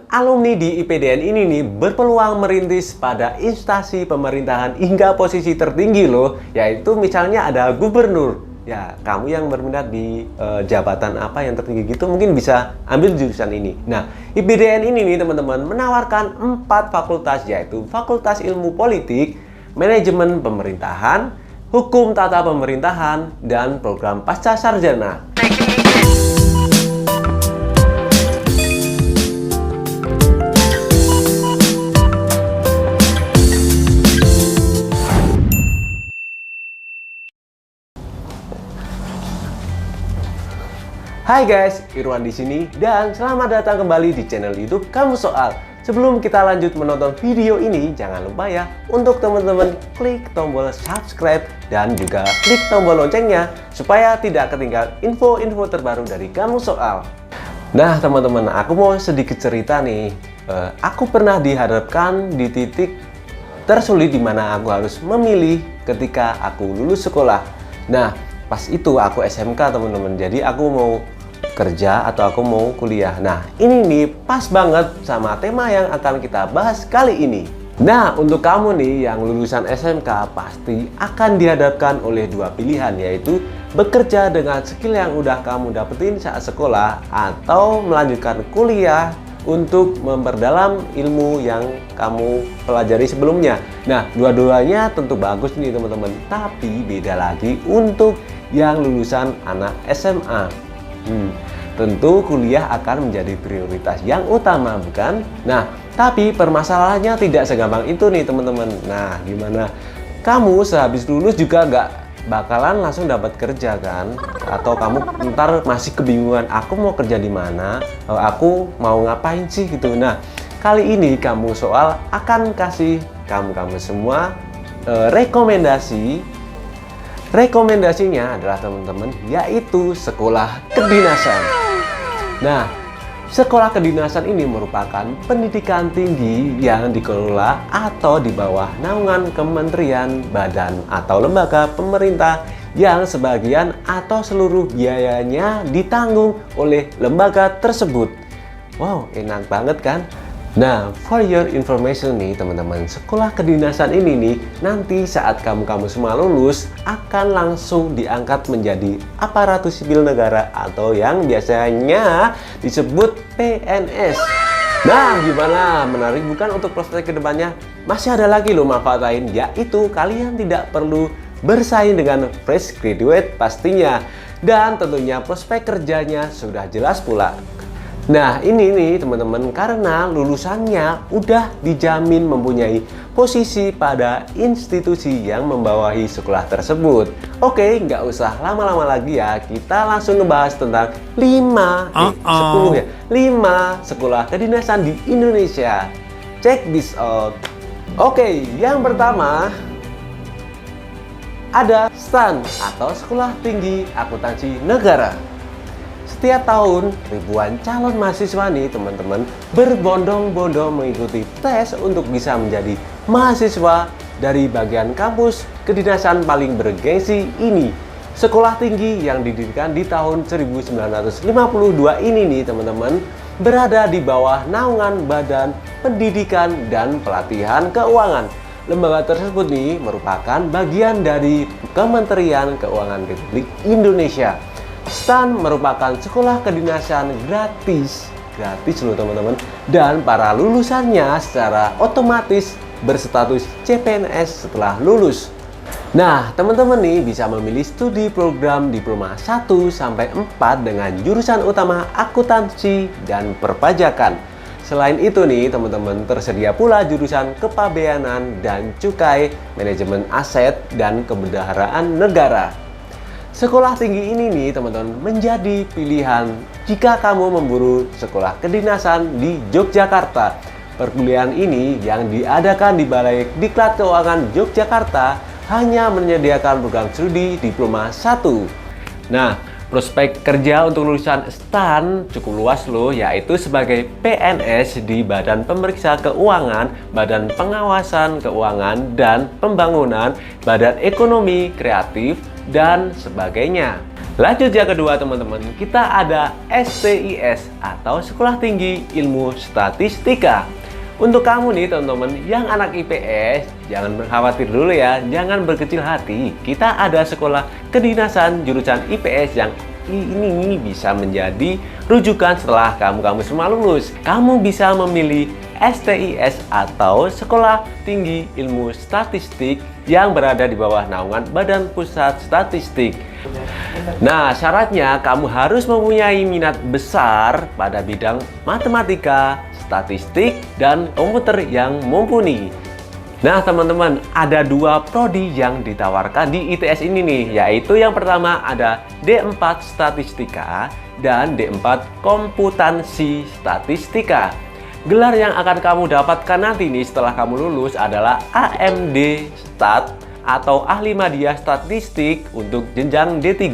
alumni di IPDN ini nih berpeluang merintis pada instansi pemerintahan hingga posisi tertinggi loh, yaitu misalnya ada gubernur. Ya, kamu yang berminat di jabatan apa yang tertinggi gitu mungkin bisa ambil jurusan ini. Nah, IPDN ini nih teman-teman menawarkan 4 fakultas, yaitu Fakultas Ilmu Politik, Manajemen Pemerintahan, Hukum Tata Pemerintahan, dan Program Pasca Sarjana. Hai guys, Irwan di sini dan selamat datang kembali di channel YouTube Kamu Soal. Sebelum kita lanjut menonton video ini, jangan lupa ya untuk teman-teman klik tombol subscribe dan juga klik tombol loncengnya supaya tidak ketinggalan info-info terbaru dari Kamu Soal. Nah teman-teman, aku mau sedikit cerita nih. Aku pernah dihadapkan di titik tersulit di mana aku harus memilih ketika aku lulus sekolah. Nah, pas itu aku SMK teman-teman. Jadi aku mau kerja atau aku mau kuliah. Nah, ini nih pas banget sama tema yang akan kita bahas kali ini. Nah, untuk kamu nih yang lulusan SMK pasti akan dihadapkan oleh dua pilihan, yaitu bekerja dengan skill yang udah kamu dapetin saat sekolah atau melanjutkan kuliah untuk memperdalam ilmu yang kamu pelajari sebelumnya. Nah, dua-duanya tentu bagus nih teman-teman, tapi beda lagi untuk yang lulusan anak SMA. Tentu kuliah akan menjadi prioritas yang utama, bukan? Nah, tapi permasalahannya tidak segampang itu nih teman-teman. Nah, gimana? Kamu sehabis lulus juga nggak bakalan langsung dapat kerja kan? Atau kamu ntar masih kebingungan, aku mau kerja di mana? Aku mau ngapain sih gitu? Nah, kali ini Kamu Soal akan kasih kamu semua rekomendasi. Rekomendasinya adalah teman-teman, yaitu sekolah kedinasan. Nah, sekolah kedinasan ini merupakan pendidikan tinggi yang dikelola atau di bawah naungan kementerian, badan, atau lembaga pemerintah yang sebagian atau seluruh biayanya ditanggung oleh lembaga tersebut. Wow, enak banget kan? Nah, for your information nih teman-teman, sekolah kedinasan ini nih nanti saat kamu semua lulus akan langsung diangkat menjadi aparatur sipil negara atau yang biasanya disebut PNS. Nah, gimana? Menarik bukan untuk prospek kedepannya? Masih ada lagi loh manfaat lain, yaitu kalian tidak perlu bersaing dengan fresh graduate pastinya, dan tentunya prospek kerjanya sudah jelas pula. Nah, ini nih teman-teman, karena lulusannya udah dijamin mempunyai posisi pada institusi yang membawahi sekolah tersebut. Oke, nggak usah lama-lama lagi ya, kita langsung ngebahas tentang 10 sekolah kedinasan di Indonesia. Check this out. Oke, yang pertama ada STAN atau Sekolah Tinggi Akuntansi Negara. Setiap tahun, ribuan calon mahasiswa nih teman-teman berbondong-bondong mengikuti tes untuk bisa menjadi mahasiswa dari bagian kampus kedinasan paling bergengsi ini. Sekolah tinggi yang didirikan di tahun 1952 ini nih teman-teman berada di bawah naungan Badan Pendidikan dan Pelatihan Keuangan. Lembaga tersebut nih merupakan bagian dari Kementerian Keuangan Republik Indonesia. STAN merupakan sekolah kedinasan gratis loh teman-teman, dan para lulusannya secara otomatis berstatus CPNS setelah lulus. Nah, teman-teman nih bisa memilih studi program diploma 1 sampai 4 dengan jurusan utama akuntansi dan perpajakan. Selain itu nih teman-teman, tersedia pula jurusan kepabeanan dan cukai, manajemen aset, dan kebendaharaan negara. Sekolah tinggi ini nih teman-teman menjadi pilihan jika kamu memburu sekolah kedinasan di Yogyakarta. Perkuliahan ini yang diadakan di Balai Diklat Keuangan Yogyakarta hanya menyediakan program studi diploma 1. Nah, prospek kerja untuk lulusan STAN cukup luas loh, yaitu sebagai PNS di Badan Pemeriksa Keuangan, Badan Pengawasan Keuangan dan Pembangunan, Badan Ekonomi Kreatif, dan sebagainya. Lanjut yang kedua teman-teman, kita ada STIS atau Sekolah Tinggi Ilmu Statistika. Untuk kamu nih teman-teman yang anak IPS, jangan khawatir dulu ya, jangan berkecil hati. Kita ada sekolah kedinasan jurusan IPS yang ini bisa menjadi rujukan setelah kamu semua lulus. Kamu bisa memilih STIS atau Sekolah Tinggi Ilmu Statistik yang berada di bawah naungan Badan Pusat Statistik. Nah, syaratnya kamu harus mempunyai minat besar pada bidang matematika, statistik, dan komputer yang mumpuni. Nah, teman-teman, ada dua prodi yang ditawarkan di ITS ini nih, yaitu yang pertama ada D4 Statistika dan D4 Komputansi Statistika. Gelar yang akan kamu dapatkan nanti nih setelah kamu lulus adalah AMD Stat atau Ahli Media Statistik untuk jenjang D3.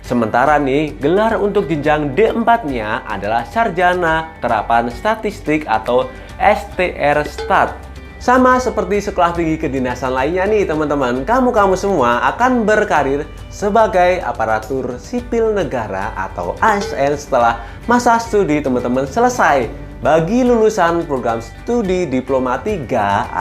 Sementara nih, gelar untuk jenjang D4-nya adalah Sarjana Terapan Statistik atau STR Stat. Sama seperti sekolah tinggi kedinasan lainnya nih teman-teman, kamu semua akan berkarir sebagai aparatur sipil negara atau ASN setelah masa studi teman-teman selesai. Bagi lulusan program studi Diploma 3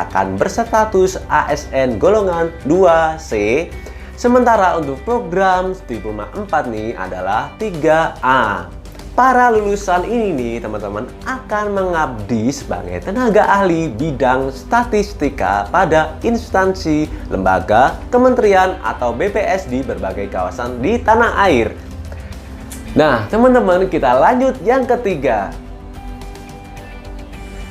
akan berstatus ASN golongan 2C. Sementara untuk program Diploma 4 nih adalah 3A. Para lulusan ini nih teman-teman akan mengabdi sebagai tenaga ahli bidang statistika pada instansi, lembaga, kementerian, atau BPS di berbagai kawasan di tanah air. Nah teman-teman, kita lanjut yang ketiga.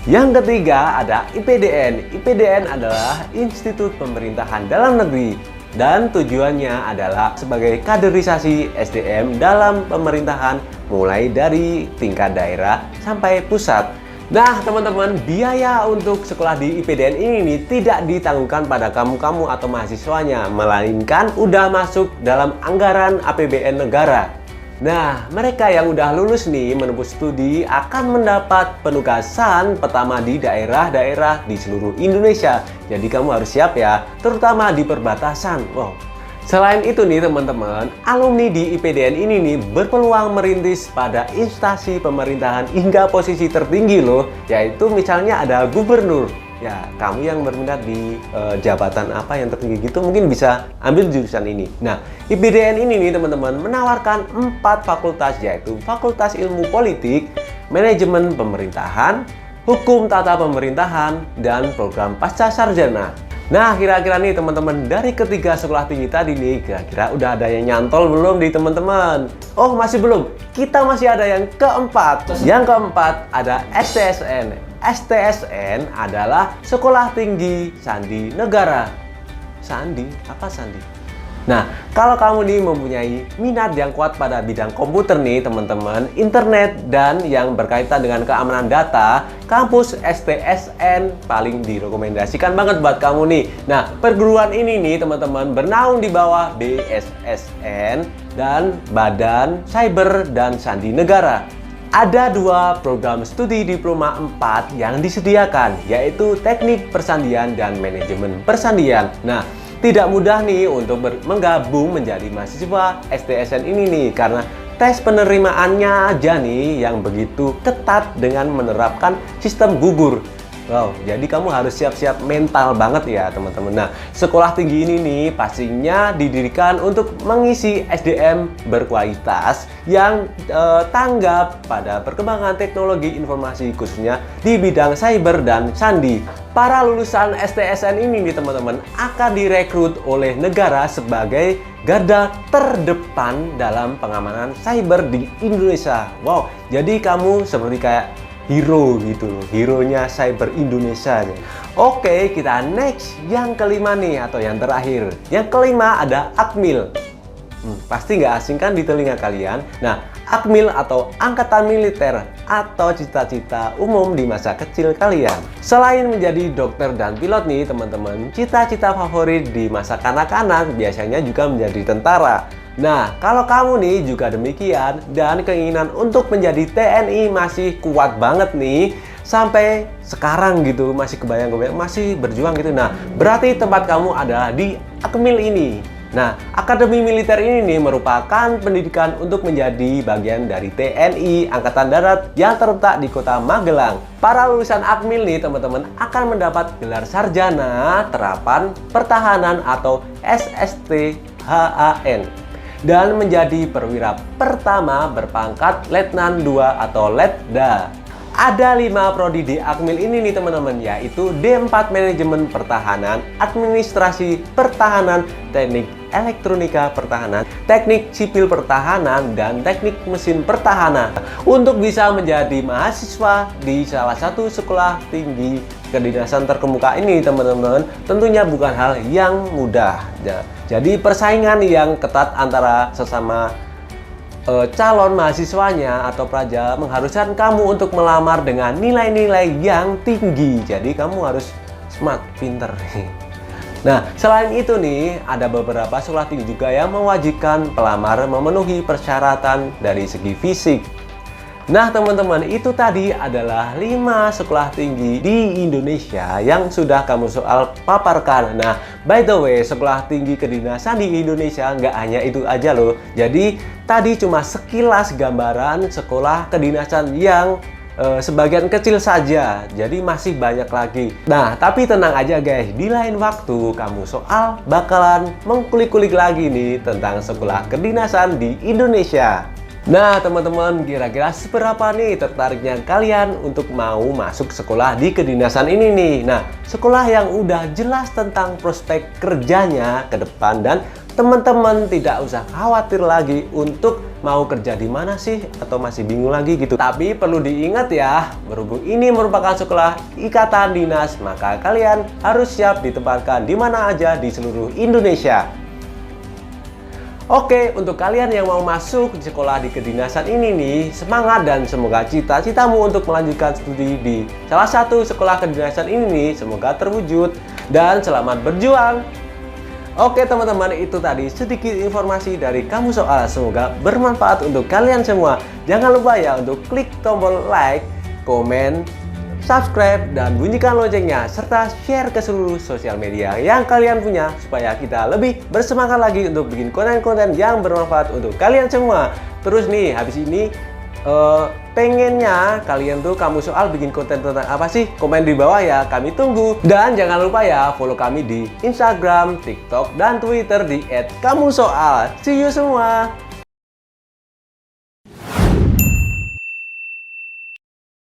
Yang ketiga ada IPDN. IPDN adalah Institut Pemerintahan Dalam Negeri dan tujuannya adalah sebagai kaderisasi SDM dalam pemerintahan mulai dari tingkat daerah sampai pusat. Nah teman-teman, biaya untuk sekolah di IPDN ini tidak ditanggungkan pada kamu atau mahasiswanya, melainkan udah masuk dalam anggaran APBN negara. Nah, mereka yang udah lulus nih menempuh studi akan mendapat penugasan pertama di daerah-daerah di seluruh Indonesia. Jadi kamu harus siap ya, terutama di perbatasan. Wow. Selain itu nih teman-teman, alumni di IPDN ini nih berpeluang merintis pada instansi pemerintahan hingga posisi tertinggi loh, yaitu misalnya ada gubernur. Ya, kamu yang berminat di jabatan apa yang tertinggi gitu mungkin bisa ambil jurusan ini. Nah, IPDN ini nih teman-teman menawarkan 4 fakultas, yaitu Fakultas Ilmu Politik, Manajemen Pemerintahan, Hukum Tata Pemerintahan, dan Program Pasca Sarjana. Nah, kira-kira nih teman-teman, dari ketiga sekolah tinggi tadi nih, kira-kira udah ada yang nyantol belum di teman-teman? Oh, masih belum. Kita masih ada yang keempat. Yang keempat ada STSN. STSN adalah Sekolah Tinggi Sandi Negara. Sandi? Apa sandi? Nah, kalau kamu nih mempunyai minat yang kuat pada bidang komputer nih teman-teman, internet, dan yang berkaitan dengan keamanan data, kampus STSN paling direkomendasikan banget buat kamu nih. Nah, perguruan ini nih teman-teman bernaung di bawah BSSN dan Badan Cyber dan Sandi Negara. Ada 2 program studi Diploma 4 yang disediakan, yaitu Teknik Persandian dan Manajemen Persandian. Nah, tidak mudah nih untuk menggabung menjadi mahasiswa STSN ini nih, karena tes penerimaannya aja nih yang begitu ketat dengan menerapkan sistem gugur. Wow, jadi kamu harus siap-siap mental banget ya teman-teman. Nah, sekolah tinggi ini nih pastinya didirikan untuk mengisi SDM berkualitas yang tanggap pada perkembangan teknologi informasi khususnya di bidang cyber dan sandi. Para lulusan STSN ini nih teman-teman akan direkrut oleh negara sebagai garda terdepan dalam pengamanan cyber di Indonesia. Wow, jadi kamu seperti kayak hero gitu, hero-nya cyber Indonesia. Oke, kita next yang kelima nih atau yang terakhir. Yang kelima ada Akmil. Pasti nggak asing kan di telinga kalian. Nah, Akmil atau Angkatan Militer atau cita-cita umum di masa kecil kalian. Selain menjadi dokter dan pilot nih teman-teman, cita-cita favorit di masa kanak-kanak biasanya juga menjadi tentara. Nah, kalau kamu nih juga demikian dan keinginan untuk menjadi TNI masih kuat banget nih sampai sekarang gitu, masih kebayang masih berjuang gitu. Nah, berarti tempat kamu adalah di Akmil ini. Nah, Akademi Militer ini nih merupakan pendidikan untuk menjadi bagian dari TNI Angkatan Darat yang terletak di Kota Magelang. Para lulusan Akmil nih teman-teman akan mendapat gelar sarjana terapan pertahanan atau SSTHAN dan menjadi perwira pertama berpangkat Letnan II atau Letda. Ada 5 prodi di Akmil ini nih teman-teman, yaitu D4 Manajemen Pertahanan, Administrasi Pertahanan, Teknik Elektronika Pertahanan, Teknik Sipil Pertahanan, dan Teknik Mesin Pertahanan. Untuk bisa menjadi mahasiswa di salah satu sekolah tinggi kedinasan terkemuka ini teman-teman, tentunya bukan hal yang mudah. Jadi persaingan yang ketat antara sesama calon mahasiswanya atau pelajar mengharuskan kamu untuk melamar dengan nilai-nilai yang tinggi. Jadi kamu harus smart, pinter. Nah, selain itu nih, ada beberapa sekolah tinggi juga yang mewajibkan pelamar memenuhi persyaratan dari segi fisik. Nah teman-teman, itu tadi adalah 5 sekolah tinggi di Indonesia yang sudah kamu soal paparkan. Nah, by the way, sekolah tinggi kedinasan di Indonesia nggak hanya itu aja loh. Jadi tadi cuma sekilas gambaran sekolah kedinasan yang sebagian kecil saja. Jadi masih banyak lagi. Nah, tapi tenang aja guys, di lain waktu kamu soal bakalan mengkulik-kulik lagi nih tentang sekolah kedinasan di Indonesia. Nah teman-teman, kira-kira seberapa nih tertariknya kalian untuk mau masuk sekolah di kedinasan ini nih? Nah, sekolah yang udah jelas tentang prospek kerjanya ke depan dan teman-teman tidak usah khawatir lagi untuk mau kerja di mana sih atau masih bingung lagi gitu. Tapi perlu diingat ya, berhubung ini merupakan sekolah ikatan dinas, maka kalian harus siap ditempatkan di mana aja di seluruh Indonesia. Oke, untuk kalian yang mau masuk di sekolah di kedinasan ini nih, semangat dan semoga cita-citamu untuk melanjutkan studi di salah satu sekolah kedinasan ini nih, semoga terwujud dan selamat berjuang. Oke teman-teman, itu tadi sedikit informasi dari Kamu Soal, semoga bermanfaat untuk kalian semua. Jangan lupa ya untuk klik tombol like, komen, subscribe, dan bunyikan loncengnya, serta share ke seluruh sosial media yang kalian punya supaya kita lebih bersemangat lagi untuk bikin konten-konten yang bermanfaat untuk kalian semua. Terus nih, habis ini pengennya kalian tuh Kamu Soal bikin konten tentang apa sih? Komen di bawah ya, kami tunggu. Dan jangan lupa ya follow kami di Instagram, TikTok, dan Twitter di @kamusoal. See you semua!